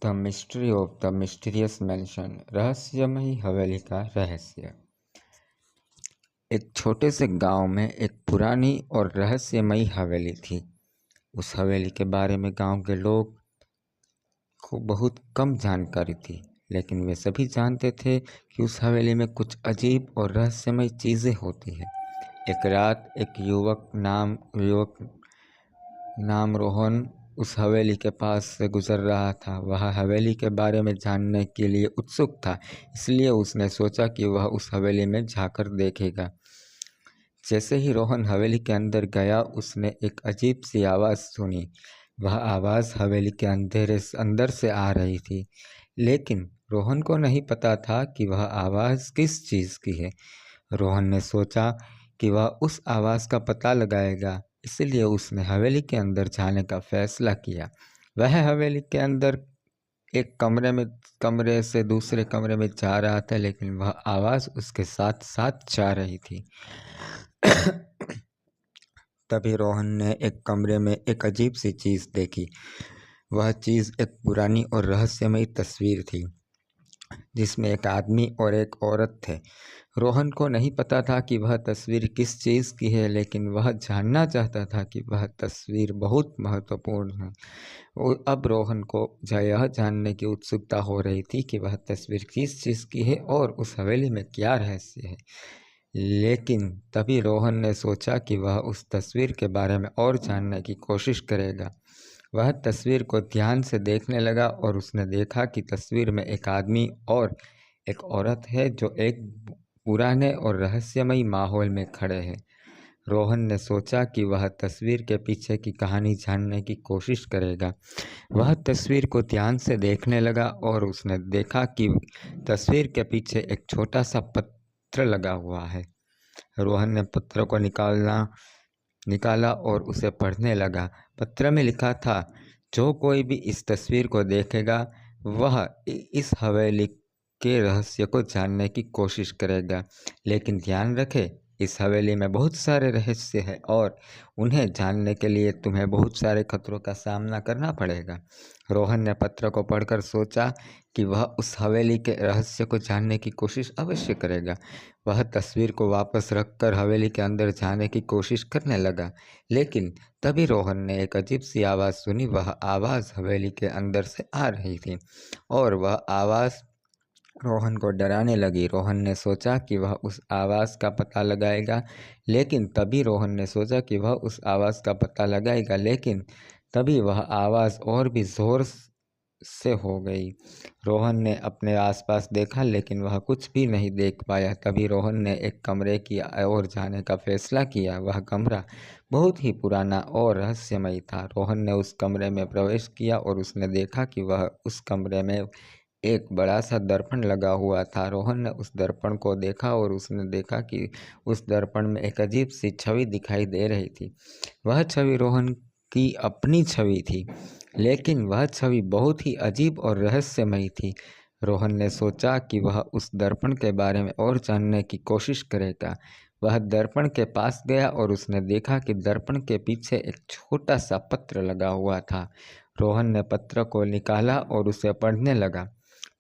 The mystery of the mysterious mention, रहस्यमयी हवेली का रहस्य। एक छोटे से गांव में एक पुरानी और रहस्यमयी हवेली थी। उस हवेली के बारे में गांव के लोग को बहुत कम जानकारी थी, लेकिन वे सभी जानते थे कि उस हवेली में कुछ अजीब और रहस्यमयी चीज़ें होती हैं। एक रात एक युवक नाम रोहन उस हवेली के पास से गुजर रहा था। वह हवेली के बारे में जानने के लिए उत्सुक था, इसलिए उसने सोचा कि वह उस हवेली में जाकर देखेगा। जैसे ही रोहन हवेली के अंदर गया, उसने एक अजीब सी आवाज़ सुनी। वह आवाज़ हवेली के अंदर से आ रही थी, लेकिन रोहन को नहीं पता था कि वह आवाज़ किस चीज़ की है। रोहन ने सोचा कि वह उस आवाज़ का पता लगाएगा, इसलिए उसने हवेली के अंदर जाने का फैसला किया। वह हवेली के अंदर एक कमरे से दूसरे कमरे में जा रहा था, लेकिन वह आवाज़ उसके साथ साथ जा रही थी। तभी रोहन ने एक कमरे में एक अजीब सी चीज़ देखी। वह चीज़ एक पुरानी और रहस्यमयी तस्वीर थी, जिसमें एक आदमी और एक औरत थे। रोहन को नहीं पता था कि वह तस्वीर किस चीज़ की है, लेकिन वह जानना चाहता था कि वह तस्वीर बहुत महत्वपूर्ण है। अब रोहन को यह जानने की उत्सुकता हो रही थी कि वह तस्वीर किस चीज़ की है और उस हवेली में क्या रहस्य है। लेकिन तभी रोहन ने सोचा कि वह उस तस्वीर के बारे में और जानने की कोशिश करेगा। वह तस्वीर को ध्यान से देखने लगा और उसने देखा कि तस्वीर में एक आदमी और एक औरत है, जो एक पुराने और रहस्यमयी माहौल में खड़े हैं। रोहन ने सोचा कि वह तस्वीर के पीछे की कहानी जानने की कोशिश करेगा। वह तस्वीर को ध्यान से देखने लगा और उसने देखा कि तस्वीर के पीछे एक छोटा सा पत्र लगा हुआ है। रोहन ने पत्र को निकाला और उसे पढ़ने लगा। पत्र में लिखा था, जो कोई भी इस तस्वीर को देखेगा वह इस हवेली के रहस्य को जानने की कोशिश करेगा, लेकिन ध्यान रखे, इस हवेली में बहुत सारे रहस्य हैं और उन्हें जानने के लिए तुम्हें बहुत सारे खतरों का सामना करना पड़ेगा। रोहन ने पत्र को पढ़कर सोचा कि वह उस हवेली के रहस्य को जानने की कोशिश अवश्य करेगा। वह तस्वीर को वापस रखकर हवेली के अंदर जाने की कोशिश करने लगा, लेकिन तभी रोहन ने एक अजीब सी आवाज़ सुनी। वह आवाज़ हवेली के अंदर से आ रही थी और वह आवाज़ रोहन को डराने लगी। रोहन ने सोचा कि वह उस आवाज़ का पता लगाएगा, लेकिन तभी वह आवाज़ और भी ज़ोर से हो गई। रोहन ने अपने आसपास देखा, लेकिन वह कुछ भी नहीं देख पाया। तभी रोहन ने एक कमरे की ओर जाने का फैसला किया। वह कमरा बहुत ही पुराना और रहस्यमयी था। रोहन ने उस कमरे में प्रवेश किया और उसने देखा कि वह उस कमरे में एक बड़ा सा दर्पण लगा हुआ था। रोहन ने उस दर्पण को देखा और उसने देखा कि उस दर्पण में एक अजीब सी छवि दिखाई दे रही थी। वह छवि रोहन की अपनी छवि थी, लेकिन वह छवि बहुत ही अजीब और रहस्यमयी थी। रोहन ने सोचा कि वह उस दर्पण के बारे में और जानने की कोशिश करेगा। वह दर्पण के पास गया और उसने देखा कि दर्पण के पीछे एक छोटा सा पत्र लगा हुआ था। रोहन ने पत्र को निकाला और उसे पढ़ने लगा।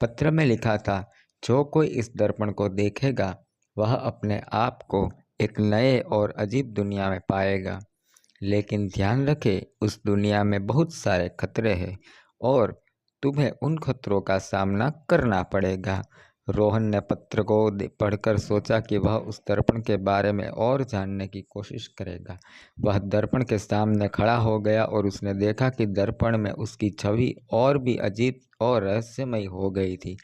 पत्र में लिखा था, जो कोई इस दर्पण को देखेगा वह अपने आप को एक नए और अजीब दुनिया में पाएगा, लेकिन ध्यान रखे, उस दुनिया में बहुत सारे खतरे हैं और तुम्हें उन खतरों का सामना करना पड़ेगा। रोहन ने पत्र को पढ़कर सोचा कि वह उस दर्पण के बारे में और जानने की कोशिश करेगा। वह दर्पण के सामने खड़ा हो गया और उसने देखा कि दर्पण में उसकी छवि और भी अजीब और रहस्यमयी हो गई थी।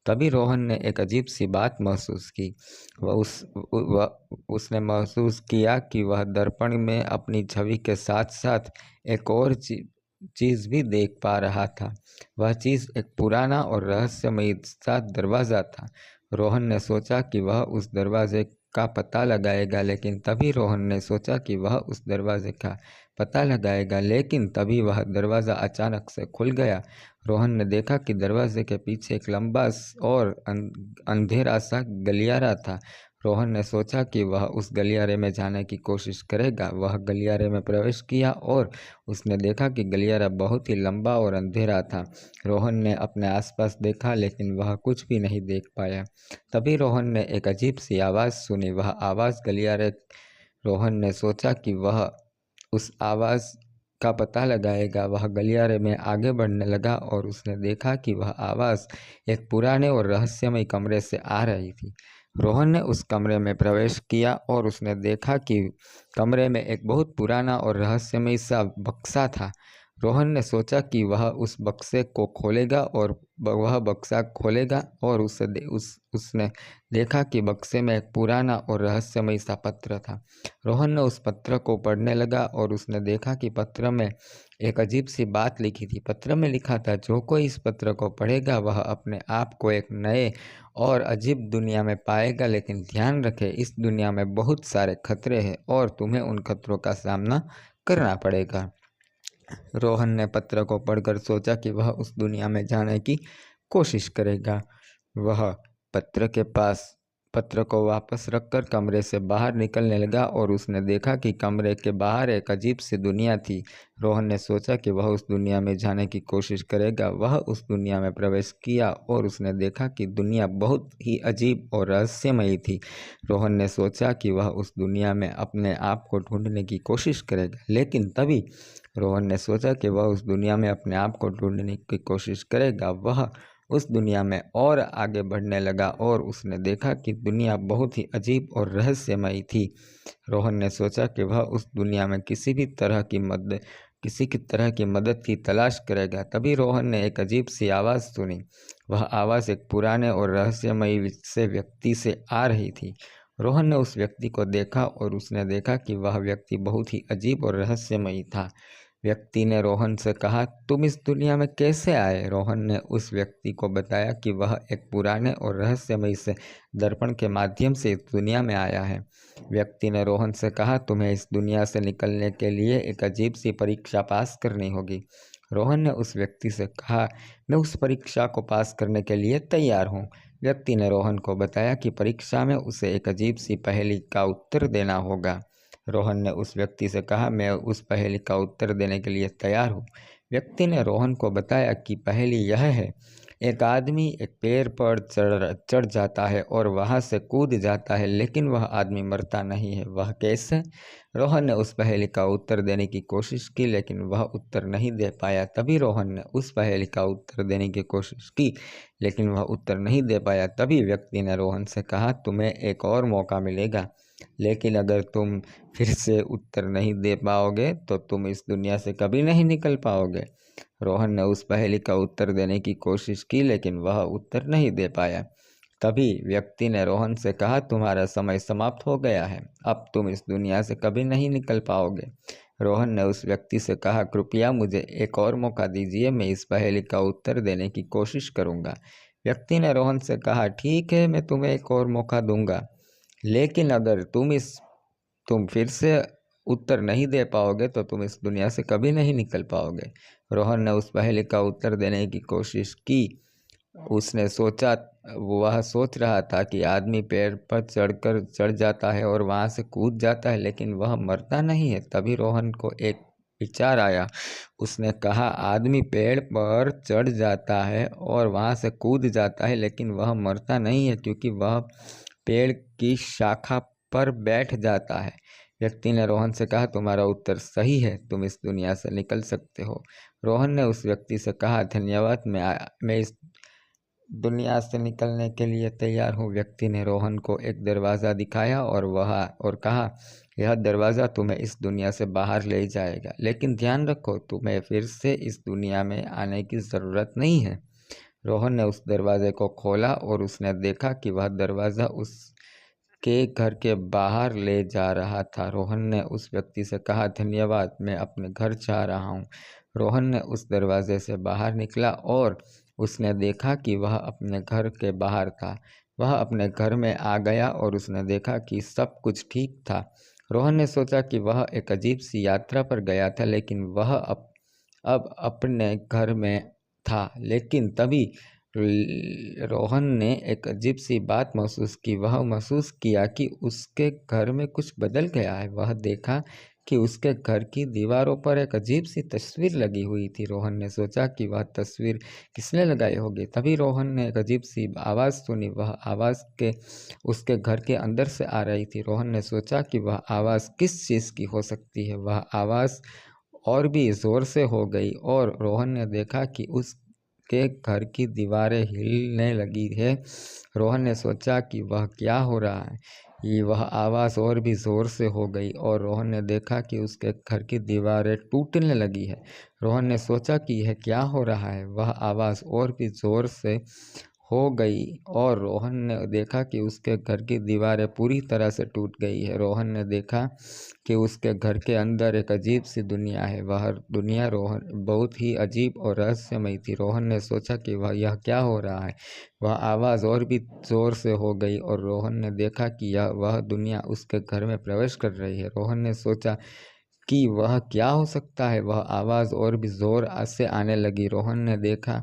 तभी रोहन ने एक अजीब सी बात महसूस की। उसने महसूस किया कि वह दर्पण में अपनी छवि के साथ साथ एक और चीज़ भी देख पा रहा था। वह चीज़ एक पुराना और रहस्यमयी सा दरवाज़ा था। रोहन ने सोचा कि वह उस दरवाजे का पता लगाएगा, लेकिन तभी वह दरवाज़ा अचानक से खुल गया। रोहन ने देखा कि दरवाजे के पीछे एक लंबा और अंधेरा सा गलियारा था। रोहन ने सोचा कि वह उस गलियारे में जाने की कोशिश करेगा। वह गलियारे में प्रवेश किया और उसने देखा कि गलियारा बहुत ही लंबा और अंधेरा था। रोहन ने अपने आसपास देखा लेकिन वह कुछ भी नहीं देख पाया। तभी रोहन ने एक अजीब सी आवाज़ सुनी। वह आवाज़ गलियारे रोहन ने सोचा कि वह उस आवाज़ का पता लगाएगा। वह गलियारे में आगे बढ़ने लगा और उसने देखा कि वह आवाज़ एक पुराने और रहस्यमय कमरे से आ रही थी। रोहन ने उस कमरे में प्रवेश किया और उसने देखा कि कमरे में एक बहुत पुराना और रहस्यमय सा बक्सा था। रोहन ने सोचा कि वह उस बक्से को खोलेगा और वह बक्सा खोलेगा और उसने देखा कि बक्से में एक पुराना और रहस्यमय सा पत्र था। रोहन ने उस पत्र को पढ़ने लगा और उसने देखा कि पत्र में एक अजीब सी बात लिखी थी। पत्र में लिखा था, जो कोई इस पत्र को पढ़ेगा वह अपने आप को एक नए और अजीब दुनिया में पाएगा, लेकिन ध्यान रखे इस दुनिया में बहुत सारे खतरे हैं और तुम्हें उन खतरों का सामना करना पड़ेगा। रोहन ने पत्र को पढ़कर सोचा कि वह उस दुनिया में जाने की कोशिश करेगा। वह पत्र को वापस रखकर कमरे से बाहर निकलने लगा और उसने देखा कि कमरे के बाहर एक अजीब सी दुनिया थी। रोहन ने सोचा कि वह उस दुनिया में जाने की कोशिश करेगा। वह उस दुनिया में प्रवेश किया और उसने देखा कि दुनिया बहुत ही अजीब और रहस्यमयी थी। रोहन ने सोचा कि वह उस दुनिया में अपने आप को ढूंढने की कोशिश करेगा, लेकिन तभी रोहन ने सोचा कि वह उस दुनिया में अपने आप को ढूंढने की कोशिश करेगा। वह उस दुनिया में और आगे बढ़ने लगा और उसने देखा कि दुनिया बहुत ही अजीब और रहस्यमयी थी। रोहन ने सोचा कि वह उस दुनिया में किसी तरह की मदद की तलाश करेगा। तभी रोहन ने एक अजीब सी आवाज़ सुनी। वह आवाज़ एक पुराने और रहस्यमयी से व्यक्ति से आ रही थी। रोहन ने उस व्यक्ति को देखा और उसने देखा कि वह व्यक्ति बहुत ही अजीब और रहस्यमयी था। व्यक्ति ने रोहन से कहा, तुम इस दुनिया में कैसे आए? रोहन ने उस व्यक्ति को बताया कि वह एक पुराने और रहस्यमयी से दर्पण के माध्यम से इस दुनिया में आया है। व्यक्ति ने रोहन से कहा, तुम्हें इस दुनिया से निकलने के लिए एक अजीब सी परीक्षा पास करनी होगी। रोहन ने उस व्यक्ति से कहा, मैं उस परीक्षा को पास करने के लिए तैयार हूँ। व्यक्ति ने रोहन को बताया कि परीक्षा में उसे एक अजीब सी पहेली का उत्तर देना होगा। रोहन ने उस व्यक्ति से कहा, मैं उस पहेली का उत्तर देने के लिए तैयार हूँ। व्यक्ति ने रोहन को बताया कि पहेली यह है, एक आदमी एक पेड़ पर चढ़ जाता है और वहाँ से कूद जाता है, लेकिन वह आदमी मरता नहीं है। वह कैसे? रोहन ने उस पहेली का उत्तर देने की कोशिश की, लेकिन वह उत्तर नहीं दे पाया। तभी रोहन ने उस पहेली का उत्तर देने की कोशिश की, लेकिन वह उत्तर नहीं दे पाया। तभी व्यक्ति ने रोहन से कहा, तुम्हें एक और मौका मिलेगा, लेकिन अगर तुम फिर से उत्तर नहीं दे पाओगे तो तुम इस दुनिया से कभी नहीं निकल पाओगे। रोहन ने उस पहेली का उत्तर देने की कोशिश की, लेकिन वह उत्तर नहीं दे पाया। तभी व्यक्ति ने रोहन से कहा, तुम्हारा समय समाप्त हो गया है, अब तुम इस दुनिया से कभी नहीं निकल पाओगे। रोहन ने उस व्यक्ति से कहा, कृपया मुझे एक और मौका दीजिए, मैं इस पहेली का उत्तर देने की कोशिश करूँगा। व्यक्ति ने रोहन से कहा, ठीक है, मैं तुम्हें एक और मौका दूंगा, लेकिन अगर तुम फिर से उत्तर नहीं दे पाओगे तो तुम इस दुनिया से कभी नहीं निकल पाओगे। रोहन ने उस पहेली का उत्तर देने की कोशिश की। वह सोच रहा था कि आदमी पेड़ पर चढ़ जाता है और वहाँ से कूद जाता है, लेकिन वह मरता नहीं है। तभी रोहन को एक विचार आया। उसने कहा, आदमी पेड़ पर चढ़ जाता है और वहाँ से कूद जाता है, लेकिन वह मरता नहीं है, क्योंकि वह पेड़ की शाखा पर बैठ जाता है। व्यक्ति ने रोहन से कहा, तुम्हारा उत्तर सही है, तुम इस दुनिया से निकल सकते हो। रोहन ने उस व्यक्ति से कहा, धन्यवाद, मैं इस दुनिया से निकलने के लिए तैयार हूँ। व्यक्ति ने रोहन को एक दरवाज़ा दिखाया और कहा, यह दरवाज़ा तुम्हें इस दुनिया से बाहर ले जाएगा, लेकिन ध्यान रखो, तुम्हें फिर से इस दुनिया में आने की ज़रूरत नहीं है। रोहन ने उस दरवाजे को खोला और उसने देखा कि वह दरवाज़ा उसके घर के बाहर ले जा रहा था। रोहन ने उस व्यक्ति से कहा, धन्यवाद, मैं अपने घर जा रहा हूँ। रोहन ने उस दरवाजे से बाहर निकला और उसने देखा कि वह अपने घर के बाहर था। वह अपने घर में आ गया और उसने देखा कि सब कुछ ठीक था। रोहन ने सोचा कि वह एक अजीब सी यात्रा पर गया था, लेकिन वह अब अपने घर में था। लेकिन तभी रोहन ने एक अजीब सी बात महसूस की। वह महसूस किया कि उसके घर में कुछ बदल गया है। वह देखा कि उसके घर की दीवारों पर एक अजीब सी तस्वीर लगी हुई थी। रोहन ने सोचा कि वह तस्वीर किसने लगाई होगी। तभी रोहन ने एक अजीब सी आवाज़ सुनी। वह आवाज़ उसके घर के अंदर से आ रही थी। रोहन ने सोचा कि वह आवाज़ किस चीज़ की हो सकती है। वह आवाज़ और भी ज़ोर से हो गई और रोहन ने देखा कि उसके घर की दीवारें हिलने लगी है। रोहन ने सोचा कि वह क्या हो रहा है। वह आवाज़ और भी ज़ोर से हो गई और रोहन ने देखा कि उसके घर की दीवारें टूटने लगी है। रोहन ने सोचा कि यह क्या हो रहा है। वह आवाज़ और भी ज़ोर से हो गई और रोहन ने देखा कि उसके घर की दीवारें पूरी तरह से टूट गई है। रोहन ने देखा कि उसके घर के अंदर एक अजीब सी दुनिया है। वह दुनिया रोहन बहुत ही अजीब और रहस्यमयी थी। रोहन ने सोचा कि यह क्या हो रहा है। वह आवाज़ और भी ज़ोर से हो गई और रोहन ने देखा कि वह दुनिया उसके घर में प्रवेश कर रही है। रोहन ने सोचा कि वह क्या हो सकता है। वह आवाज़ और भी ज़ोर से आने लगी। रोहन ने देखा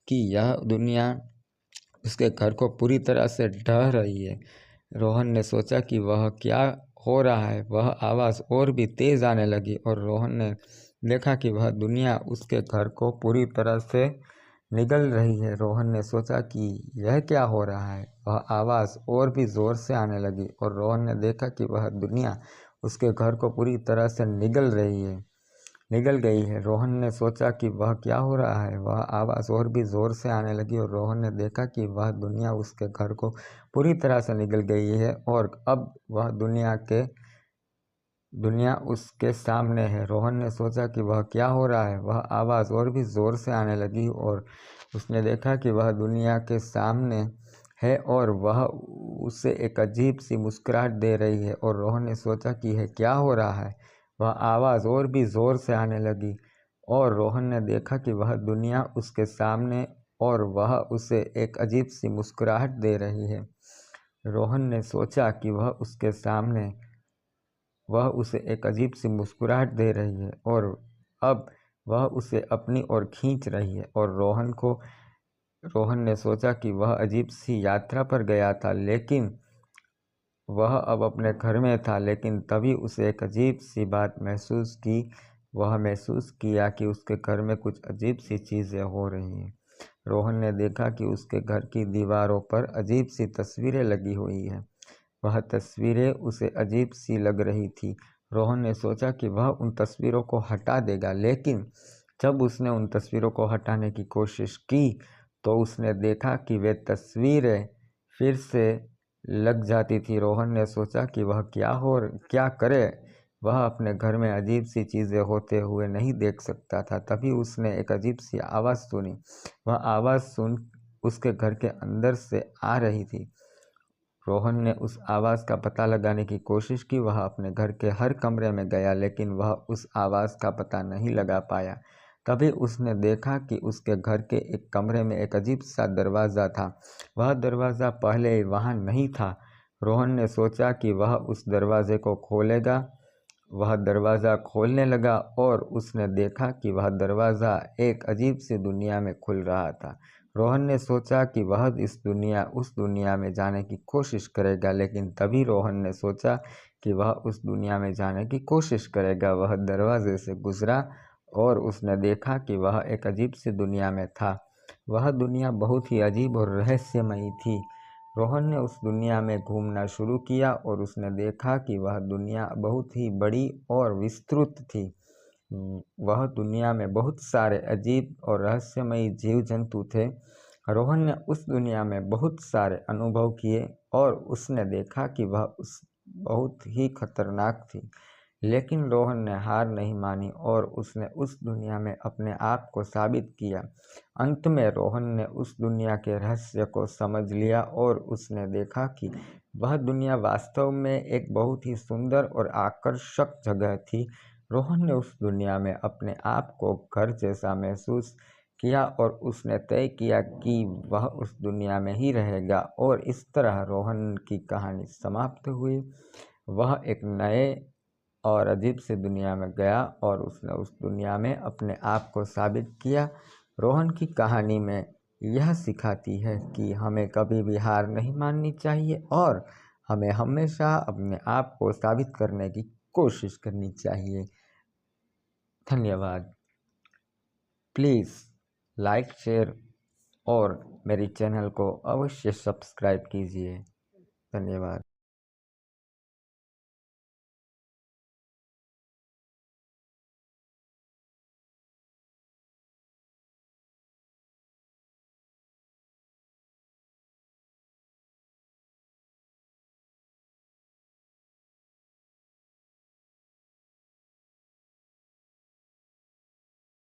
कि यह दुनिया उसके घर को पूरी तरह से ढह रही है। रोहन ने सोचा कि वह क्या हो रहा है। वह आवाज़ और भी तेज़ आने लगी और रोहन ने देखा कि वह दुनिया उसके घर को पूरी तरह से निगल रही है। रोहन ने सोचा कि यह क्या हो रहा है। वह आवाज़ और भी ज़ोर से आने लगी और रोहन ने देखा कि वह दुनिया उसके घर को पूरी तरह से निगल गई है। रोहन ने सोचा कि वह क्या हो रहा है। वह आवाज़ और भी ज़ोर से आने लगी और रोहन ने देखा कि वह दुनिया उसके घर को पूरी तरह से निगल गई है और अब वह दुनिया उसके सामने है। रोहन ने सोचा कि वह क्या हो रहा है। वह आवाज़ और भी ज़ोर से आने लगी और उसने देखा कि वह दुनिया के सामने है और वह उसे एक अजीब सी मुस्कुराहट दे रही है और रोहन ने सोचा कि यह क्या हो रहा है। वह आवाज़ और भी ज़ोर से आने लगी और रोहन ने देखा कि वह दुनिया उसके सामने और वह उसे एक अजीब सी मुस्कुराहट दे रही है। रोहन ने सोचा कि वह उसे एक अजीब सी मुस्कुराहट दे रही है और अब वह उसे अपनी ओर खींच रही है और रोहन ने सोचा कि वह अजीब सी यात्रा पर गया था, लेकिन वह अब अपने घर में था। लेकिन तभी उसे एक अजीब सी बात महसूस की। वह महसूस किया कि उसके घर में कुछ अजीब सी चीज़ें हो रही हैं। रोहन ने देखा कि उसके घर की दीवारों पर अजीब सी तस्वीरें लगी हुई हैं। वह तस्वीरें उसे अजीब सी लग रही थी। रोहन ने सोचा कि वह उन तस्वीरों को हटा देगा, लेकिन जब उसने उन तस्वीरों को हटाने की कोशिश की तो उसने देखा कि वे तस्वीरें फिर से लग जाती थी। रोहन ने सोचा कि वह क्या करे। वह अपने घर में अजीब सी चीज़ें होते हुए नहीं देख सकता था। तभी उसने एक अजीब सी आवाज़ सुनी। वह आवाज़ उसके घर के अंदर से आ रही थी। रोहन ने उस आवाज़ का पता लगाने की कोशिश की। वह अपने घर के हर कमरे में गया, लेकिन वह उस आवाज़ का पता नहीं लगा पाया। तभी उसने देखा कि उसके घर के एक कमरे में एक अजीब सा दरवाज़ा था। वह दरवाज़ा पहले वहाँ नहीं था। रोहन ने सोचा कि वह उस दरवाज़े को खोलेगा। वह दरवाज़ा खोलने लगा और उसने देखा कि वह दरवाज़ा एक अजीब सी दुनिया में खुल रहा था। रोहन ने सोचा कि वह उस दुनिया में जाने की कोशिश करेगा, लेकिन तभी रोहन ने सोचा कि वह उस दुनिया में जाने की कोशिश करेगा। वह दरवाजे से गुजरा और उसने देखा कि वह एक अजीब सी दुनिया में था। वह दुनिया बहुत ही अजीब और रहस्यमयी थी। रोहन ने उस दुनिया में घूमना शुरू किया और उसने देखा कि वह दुनिया बहुत ही बड़ी और विस्तृत थी। वह दुनिया में बहुत सारे अजीब और रहस्यमयी जीव जंतु थे। रोहन ने उस दुनिया में बहुत सारे अनुभव किए और उसने देखा कि वह बहुत ही खतरनाक थी। लेकिन रोहन ने हार नहीं मानी और उसने उस दुनिया में अपने आप को साबित किया। अंत में रोहन ने उस दुनिया के रहस्य को समझ लिया और उसने देखा कि वह दुनिया वास्तव में एक बहुत ही सुंदर और आकर्षक जगह थी। रोहन ने उस दुनिया में अपने आप को घर जैसा महसूस किया और उसने तय किया कि वह उस दुनिया में ही रहेगा और इस तरह रोहन की कहानी समाप्त हुई। वह एक नए और अजीब सी दुनिया में गया और उसने उस दुनिया में अपने आप को साबित किया। रोहन की कहानी में यह सिखाती है कि हमें कभी भी हार नहीं माननी चाहिए और हमें हमेशा अपने आप को साबित करने की कोशिश करनी चाहिए। धन्यवाद। प्लीज़ लाइक, शेयर और मेरी चैनल को अवश्य सब्सक्राइब कीजिए। धन्यवाद।